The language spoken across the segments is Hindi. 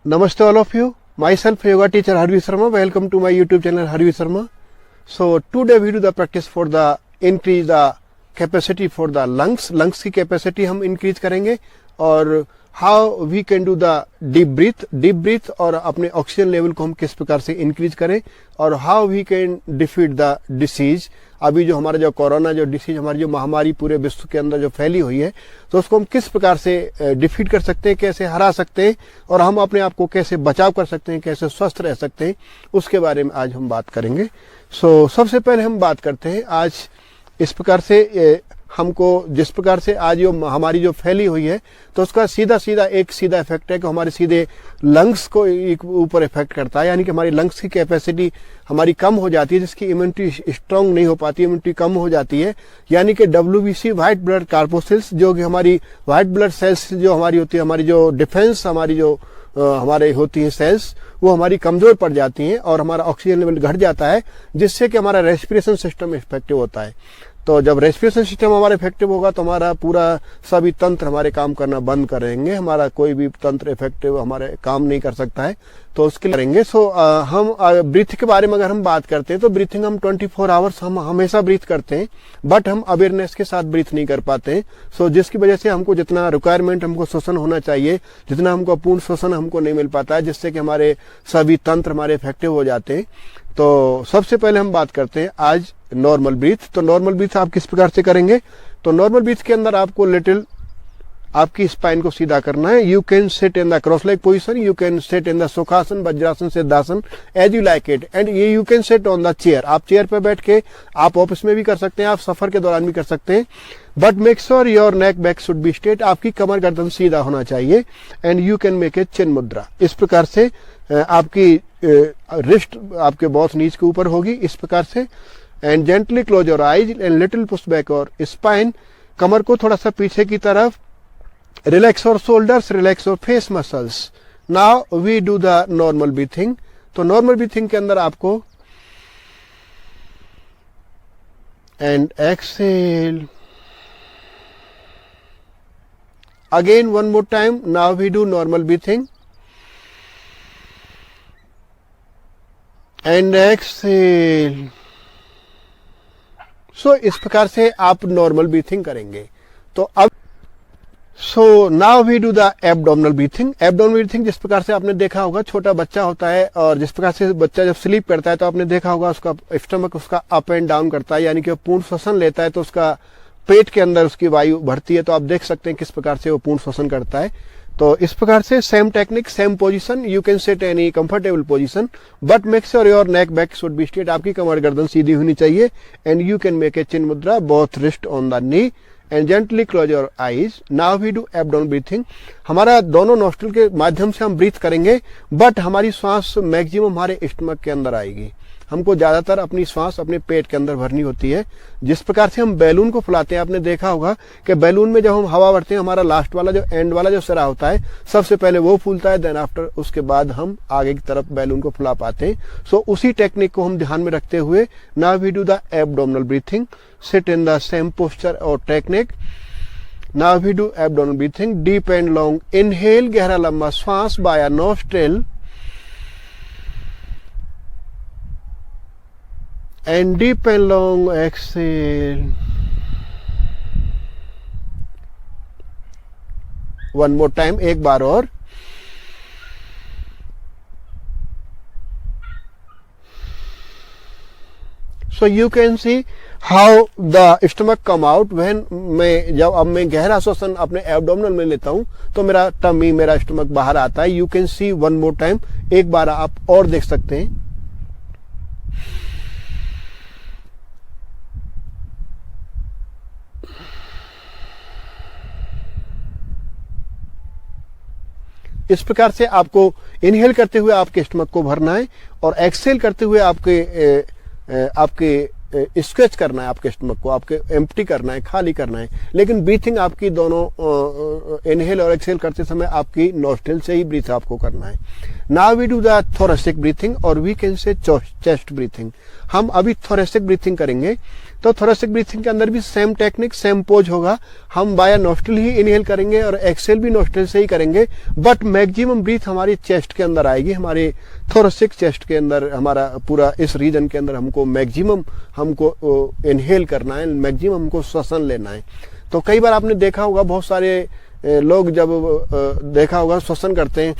Namaste all of you. Myself yoga teacher Harvi Sharma. Welcome to my YouTube channel Harvi Sharma. So today we do the practice for the increase the capacity for the lungs. Lungs की capacity हम increase करेंगे और how we can do the deep breath और अपने oxygen level को हम किस प्रकार से increase करें और how we can defeat the disease. अभी जो हमारा जो कोरोना जो डिसीज हमारी जो महामारी पूरे विश्व के अंदर जो फैली हुई है तो उसको हम किस प्रकार से डिफीट कर सकते हैं, कैसे हरा सकते हैं और हम अपने आप को कैसे बचाव कर सकते हैं, कैसे स्वस्थ रह सकते हैं, उसके बारे में आज हम बात करेंगे। सबसे पहले हम बात करते हैं आज इस प्रकार से हमको जिस प्रकार से आज जो हमारी जो फैली हुई है तो उसका एक सीधा इफेक्ट है कि हमारे सीधे लंग्स को ऊपर इफेक्ट करता है, यानी कि हमारी लंग्स की कैपेसिटी हमारी कम हो जाती है, जिसकी इम्यूनिटी स्ट्रांग नहीं हो पाती, इम्यूनिटी कम हो जाती है, यानी कि WBC व्हाइट ब्लड कार्पोसिल्स जो कि हमारी व्हाइट ब्लड सेल्स जो हमारी होती है, हमारी जो डिफेंस हमारी जो हमारे होती है सेल्स वो हमारी कमजोर पड़ जाती हैं और हमारा ऑक्सीजन लेवल घट जाता है, जिससे कि हमारा रेस्पिरेशन सिस्टम इफेक्टिव होता है। तो जब रेस्पिरेशन सिस्टम हमारा इफेक्टिव होगा तो हमारा पूरा सभी तंत्र हमारे काम करना बंद करेंगे, हमारा कोई भी तंत्र इफेक्टिव हमारे काम नहीं कर सकता है, तो उसके लिए करेंगे। हम ब्रीथ के बारे में अगर हम बात करते हैं तो ब्रीथिंग हम 24 आवर्स हम हमेशा ब्रीथ करते हैं, बट हम अवेयरनेस के साथ ब्रीथ नहीं कर पाते हैं। जिसकी वजह से हमको जितना रिक्वायरमेंट हमको श्वसन होना चाहिए, जितना हमको पूर्ण श्वसन हमको नहीं मिल पाता है, जिससे कि हमारे सभी तंत्र हमारे इफेक्टिव हो जाते हैं। तो सबसे पहले हम बात करते हैं आज नॉर्मल ब्रीथ। तो नॉर्मल ब्रीथ आप किस प्रकार से करेंगे? तो नॉर्मल ब्रीथ के अंदर आपको लिटिल आपकी स्पाइन को सीधा करना है। You can sit in the cross leg position, you can sit in the sukhasana, vajrasana, siddhasana, as you like it, and you can sit on the chair. आप चेयर पर बैठ के आप ऑफिस में भी कर सकते हैं, आप सफर के दौरान भी कर सकते हैं, but make sure your neck back should be straight. आपकी कमर गर्दन सीधा होना चाहिए। And you can make a chin mudra. इस प्रकार से आपकी रिस्ट आपके बहुत नीच के ऊपर होगी, इस प्रकार से। And gently close your eyes and little push back और स्पाइन, कमर को थोड़ा सा पीछे की तरफ। Relax your shoulders, relax your face muscles. Now we do the normal breathing. तो नॉर्मल ब्रीथिंग के अंदर आपको and exhale again one more time. Now we do normal breathing and exhale. इस प्रकार से आप नॉर्मल ब्रीथिंग करेंगे। तो अब now we do the abdominal breathing. Abdominal breathing जिस प्रकार से आपने देखा होगा, छोटा बच्चा होता है और जिस प्रकार से बच्चा जब स्लीप करता है तो आपने देखा होगा उसका स्टमक उसका अप एंड डाउन करता है, यानी कि वो पूर्ण श्वसन लेता है तो उसका पेट के अंदर उसकी वायु बढ़ती है। तो आप देख सकते हैं किस प्रकार से वो पूर्ण श्वसन करता है। तो इस प्रकार से same technique, same position, you can sit any comfortable position, but make sure your neck back should be straight. आपकी कमर गर्दन सीधी होनी चाहिए। And you can make a chin mudra, both wrist on the knee and gently close your eyes. Now we do abdominal breathing. हमारा दोनों नोस्ट्रल के माध्यम से हम ब्रीथ करेंगे, बट हमारी श्वास मैक्सिमम हमारे स्टमक के अंदर आएगी। हमको ज्यादातर अपनी श्वास अपने पेट के अंदर भरनी होती है। जिस प्रकार से हम बैलून को फुलाते हैं, आपने देखा होगा कि बैलून में जब हम हवा भरते हैं, हमारा लास्ट वाला जो एंड वाला जो सिरा होता है सबसे पहले वो फूलता है, देन आफ्टर उसके बाद हम आगे की तरफ बैलून को फुला पाते हैं। उसी टेक्निक को हम ध्यान में रखते हुए now we do the abdominal breathing. Sit in the same posture और technique. Now we do abdominal breathing. Deep and long inhale, गहरा लंबा श्वास by nostril, and deep and long exhale. One more time, एक बार और। So you can see how the stomach come out when जब मैं गहरा श्वसन अपने एब्डोमिनल में लेता हूं तो मेरा टमी, मेरा स्टमक बाहर आता है। You can see one more time, एक बार आप और देख सकते हैं। इस प्रकार से आपको इनहेल करते हुए आपके स्टमक को भरना है और एक्सहेल करते हुए आपके स्क्वेच करना है, आपके स्टमक को आपके एम्प्टी करना है, खाली करना है। लेकिन ब्रीथिंग आपकी दोनों इनहेल और एक्सहेल करते समय आपकी नोस्ट्रिल से ही ब्रीथ आपको करना है। Now we do the thoracic breathing और we can say chest breathing. हम अभी थोरेसिक ब्रीथिंग करेंगे। तो थोरेसिक ब्रीथिंग के अंदर भी सेम टेक्निक, सेम पोज होगा। हम बाया नोस्ट्रल ही इनहेल करेंगे और एक्सेल भी नोस्ट्रल से ही करेंगे, बट मैक्सिमम ब्रीथ हमारी चेस्ट के अंदर आएगी। हमारे थोरेसिक चेस्ट के अंदर, हमारा पूरा इस रीजन के अंदर हमको मैक्सिमम हमको इनहेल करना है, मैक्सिमम हमको श्वसन लेना है। तो कई बार आपने देखा होगा, बहुत सारे लोग जब देखा होगा श्वसन करते हैं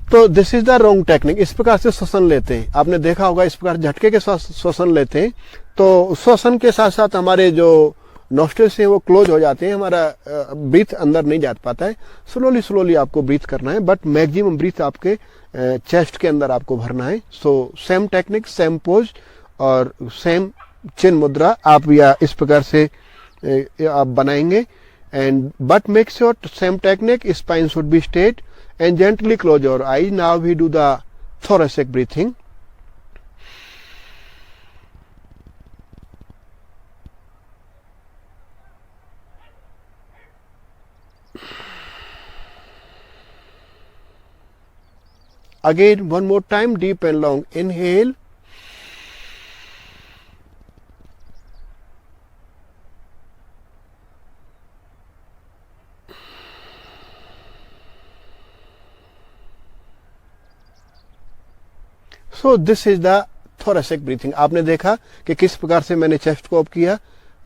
तो this is the wrong technique. इस प्रकार से श्वसन लेते हैं, आपने देखा होगा इस प्रकार झटके के साथ श्वसन लेते हैं। तो श्वसन के साथ साथ हमारे जो नोस्ट्रिल्स हैं वो क्लोज हो जाते हैं, हमारा ब्रीथ अंदर नहीं जा पाता है। स्लोली स्लोली आपको ब्रीथ करना है, बट मैक्सिमम ब्रीथ आपके चेस्ट के अंदर आपको भरना है। So same technique, same pose और सेम चिन मुद्रा आप या इस प्रकार से आप बनाएंगे। And but make sure same technique, spine should be straight and gently close your eyes. Now we do the thoracic breathing. Again, one more time, deep and long inhale. So this is the thoracic breathing. आपने देखा कि किस प्रकार से मैंने चेस्ट को अप किया,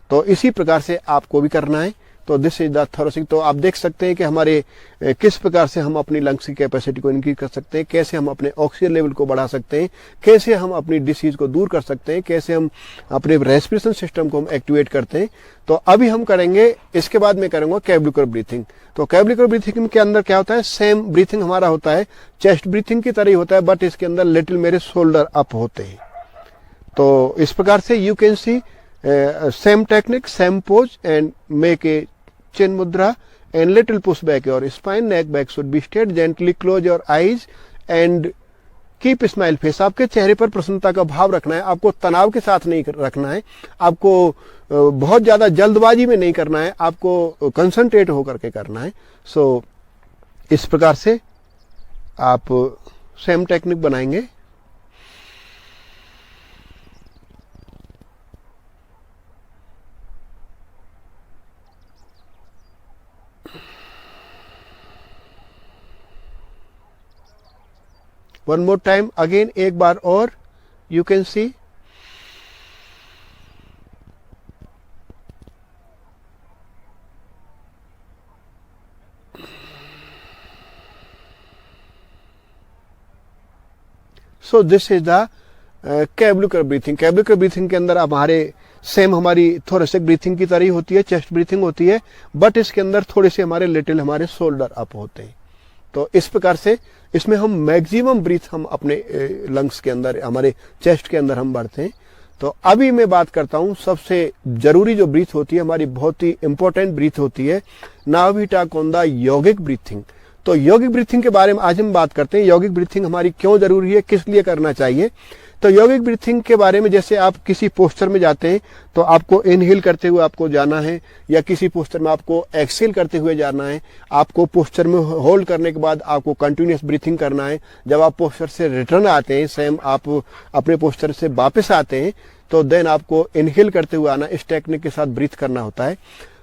तो इसी प्रकार से आपको भी करना है। तो दिस इज द थोरेसिक। तो आप देख सकते हैं कि हमारे किस प्रकार से हम अपनी लंग्स की कैपेसिटी को इंक्रीज कर सकते हैं, कैसे हम अपने ऑक्सीजन लेवल को बढ़ा सकते हैं, कैसे हम अपनी डिसीज को दूर कर सकते हैं, कैसे हम अपने रेस्पिरेशन सिस्टम को हम एक्टिवेट करते हैं। तो अभी हम करेंगे, इसके बाद मैं करूंगा कैवलिकुलर ब्रीथिंग। तो कैवलिकुलर ब्रीथिंग के अंदर क्या होता है, सेम ब्रीथिंग हमारा होता है, चेस्ट ब्रीथिंग की तरह ही होता है, बट इसके अंदर लिटिल मेरे शोल्डर अप होते हैं। तो इस प्रकार से you can C same technique, same pose and make a chin mudra and little push back your spine, neck back should be straight, gently close your eyes and keep smile face। आपके चेहरे पर प्रसन्नता का भाव रखना है, आपको तनाव के साथ नहीं रखना है, आपको बहुत ज्यादा जल्दबाजी में नहीं करना है, आपको कंसंट्रेट होकर के करना है। सो इस प्रकार से आप सेम टेक्निक बनाएंगे। वन मोर टाइम अगेन, एक बार और, you can see. So this is the clavicular breathing. Clavicular breathing के अंदर हमारे सेम हमारी थोरेसिक ब्रीथिंग की तरह ही होती है, चेस्ट ब्रीथिंग होती है, बट इसके अंदर थोड़े से हमारे लिटिल हमारे शोल्डर अप होते हैं। तो इस प्रकार से इसमें हम मैक्सिमम ब्रीथ हम अपने लंग्स के अंदर, हमारे चेस्ट के अंदर हम बढ़ते हैं। तो अभी मैं बात करता हूं सबसे जरूरी जो ब्रीथ होती है, हमारी बहुत ही इंपॉर्टेंट ब्रीथ होती है। Now we talk on the yogic breathing. तो योगिक ब्रीथिंग के बारे में आज हम बात करते हैं। योगिक ब्रीथिंग हमारी क्यों जरूरी है, किस लिए करना चाहिए। तो योगिक ब्रीथिंग के बारे में, जैसे आप किसी पोस्चर में जाते हैं तो आपको इनहेल करते हुए आपको जाना है, या किसी पोस्चर में आपको एक्सेल करते हुए जाना है। आपको पोस्चर में होल्ड करने के बाद आपको कंटिन्यूअस ब्रीथिंग करना है। जब आप पोस्चर से रिटर्न आते हैं, सेम आप अपने पोस्चर से वापस आते हैं, तो देन आपको इनहेल करते हुए आना, इस टेक्निक के साथ ब्रीथ करना होता है।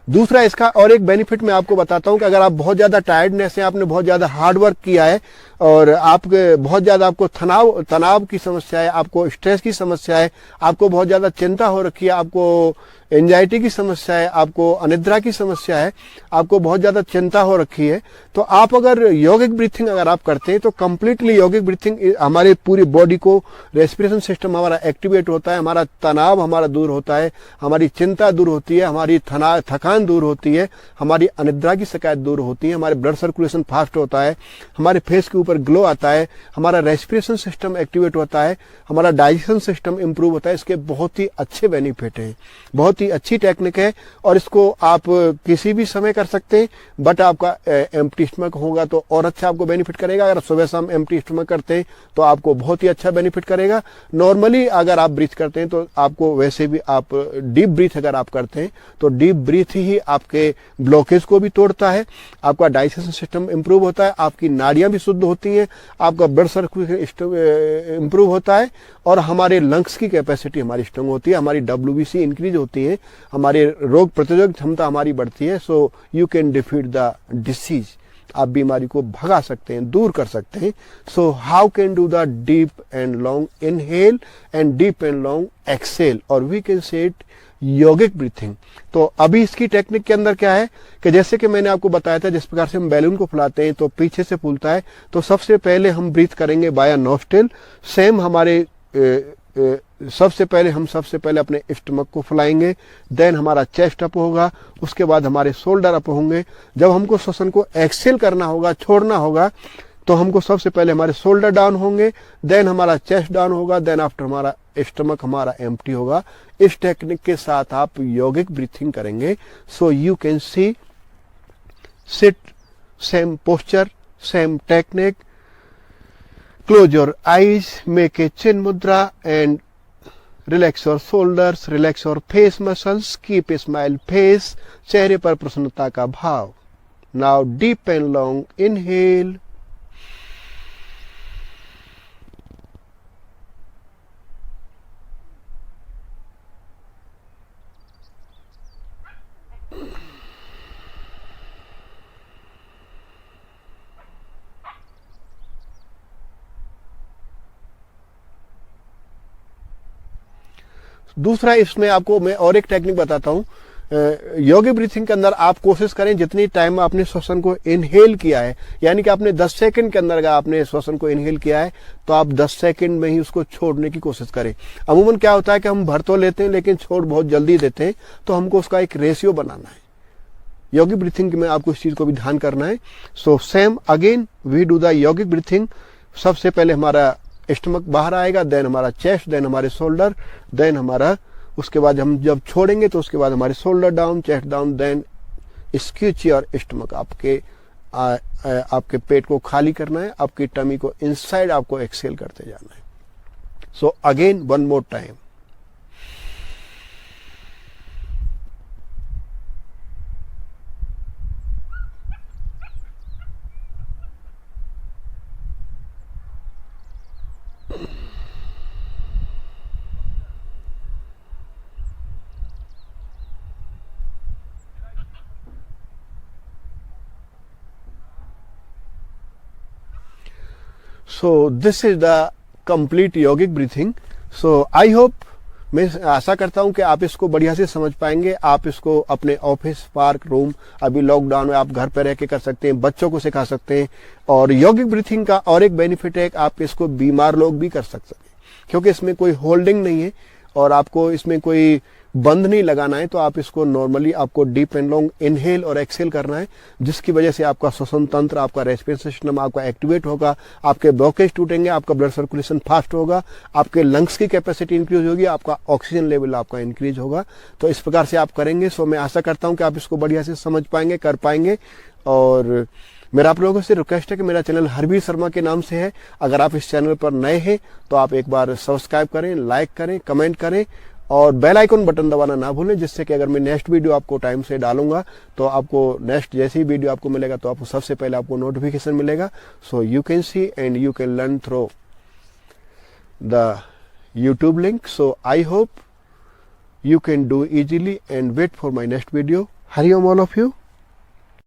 दूसरा इसका और एक बेनिफिट मैं आपको बताता हूं कि अगर आप बहुत ज्यादा टायर्डनेस है, आपने बहुत ज्यादा हार्ड वर्क किया है और आपके बहुत ज्यादा आपको तनाव की समस्या है, आपको स्ट्रेस की समस्या है, आपको बहुत ज्यादा चिंता हो रखी है, आपको एंजाइटी की समस्या है, आपको अनिद्रा की समस्या है, आपको बहुत ज्यादा चिंता हो रखी है, तो आप अगर योगिक ब्रीथिंग अगर आप करते हैं तो कंप्लीटली योगिक ब्रीथिंग हमारे पूरी बॉडी को, रेस्पिरेशन सिस्टम हमारा एक्टिवेट होता है, हमारा तनाव हमारा दूर होता है, हमारी चिंता दूर होती है, हमारी थकान दूर होती है, हमारी अनिद्रा की शिकायत दूर होती है, हमारे ब्लड सर्कुलेशन फास्ट होता है, हमारे फेस के ऊपर ग्लो आता है, हमारा रेस्पिरेशन सिस्टम एक्टिवेट होता है, हमारा डाइजेशन सिस्टम इंप्रूव होता है। इसके बहुत ही अच्छे बेनिफिट हैं, बहुत ही अच्छी टेक्निक है और इसको आप किसी भी समय कर सकते हैं, बट आपका एम्प्टी स्टमक होगा तो और अच्छा आपको बेनिफिट करेगा। अगर सुबह शाम एम्प्टी स्टमक करते हैं तो आपको बहुत ही अच्छा बेनिफिट करेगा। नॉर्मली अगर आप ब्रीथ करते हैं तो आपको वैसे भी, आप डीप ब्रीथ अगर आप करते हैं तो डीप ब्रीथ ही आपके ब्लॉकेज को भी तोड़ता है, आपका डाइजेशन सिस्टम इंप्रूव होता है, आपकी नाड़ियां भी शुद्ध होती हैं, आपका ब्लड सर्कुलेशन इंप्रूव होता है और हमारे लंग्स की कैपेसिटी हमारी स्ट्रांग होती है, हमारी WBC इंक्रीज होती है, हमारे रोग प्रतिरोधक क्षमता हमारी बढ़ती है। सो you can defeat the disease, आप बीमारी को भगा सकते हैं, दूर कर सकते हैं। So how can do the deep and long inhale and deep and long exhale, और we can say it yogic breathing. तो अभी इसकी टेक्निक के अंदर क्या है कि जैसे कि मैंने आपको बताया था, जिस प्रकार से हम बैलून को फुलाते हैं तो पीछे से फूलता है, तो सबसे पहले हम ब्रीथ करेंगे बाया नोस्ट्रिल। सेम हमारे सबसे पहले अपने स्टमक को फुलाएंगे, देन हमारा चेस्ट अप होगा, उसके बाद हमारे शोल्डर अप होंगे। जब हमको श्वसन को एक्सेल करना होगा, छोड़ना होगा, तो हमको सबसे पहले हमारे शोल्डर डाउन होंगे, देन हमारा चेस्ट डाउन होगा, देन आफ्टर हमारा स्टमक हमारा एम्प्टी होगा। इस टेक्निक के साथ आप योगिक ब्रीथिंग करेंगे। So you can see sit, same posture, same technique, close your eyes, make a chin mudra and relax your shoulders, relax your face muscles, keep a smile face, चेहरे पर प्रसन्नता का भाव। Now deep and long inhale, दूसरा इसमें आपको मैं और एक टेक्निक बताता हूँ। योगिक ब्रीथिंग के अंदर आप कोशिश करें जितनी टाइम आपने श्वसन को इनहेल किया है, यानी कि आपने 10 सेकंड के अंदर अगर आपने श्वसन को इनहेल किया है तो आप 10 सेकंड में ही उसको छोड़ने की कोशिश करें। अमूमन क्या होता है कि हम भर तो लेते हैं लेकिन छोड़ बहुत जल्दी देते हैं, तो हमको उसका एक रेशियो बनाना है। योगिक ब्रीथिंग में आपको इस चीज को भी ध्यान करना है। So same again we do the yogic breathing. सबसे पहले हमारा स्टमक बाहर आएगा, देन हमारा चेस्ट, देन हमारे शोल्डर, देन हमारा, उसके बाद हम जब छोड़ेंगे तो उसके बाद हमारे shoulder down, chest down, then squeeze your stomach. आपके पेट को खाली करना है, आपकी टमी को इनसाइड आपको एक्सेल करते जाना है। So again one more time, so this is the complete yogic breathing. So I hope, मैं आशा करता हूं कि आप इसको बढ़िया से समझ पाएंगे। आप इसको अपने ऑफिस, पार्क, रूम, अभी लॉकडाउन में आप घर पर रह के कर सकते हैं, बच्चों को सिखा सकते हैं। और योगिक ब्रीथिंग का और एक बेनिफिट है कि आप इसको बीमार लोग भी कर सकते हैं, क्योंकि इसमें कोई होल्डिंग नहीं है और आपको इसमें कोई बंद नहीं लगाना है। तो आप इसको नॉर्मली आपको डीप एंड लॉन्ग इनहेल और एक्सेल करना है, जिसकी वजह से आपका श्वसन तंत्र, आपका रेस्पिरेशन सिस्टम आपका एक्टिवेट होगा, आपके ब्लॉकेज टूटेंगे, आपका ब्लड सर्कुलेशन फास्ट होगा, आपके लंग्स की कैपेसिटी इंक्रीज होगी, आपका ऑक्सीजन लेवल आपका इंक्रीज होगा। तो इस प्रकार से आप करेंगे। सो मैं आशा करता हूं कि आप इसको बढ़िया से समझ पाएंगे, कर पाएंगे। और मेरा आप लोगों से रिक्वेस्ट है कि मेरा चैनल हरवीर शर्मा के नाम से है। अगर आप इस चैनल पर नए हैं तो आप एक बार सब्सक्राइब करें, लाइक करें, कमेंट करें और बेल आइकन बटन दबाना ना भूलें, जिससे कि अगर मैं नेक्स्ट वीडियो आपको टाइम से डालूंगा तो आपको नेक्स्ट जैसे ही वीडियो आपको मिलेगा तो आपको सबसे पहले आपको नोटिफिकेशन मिलेगा। सो you can C and you can learn through the YouTube link. So I hope you can do easily and wait for my next video. Hari Om all of you.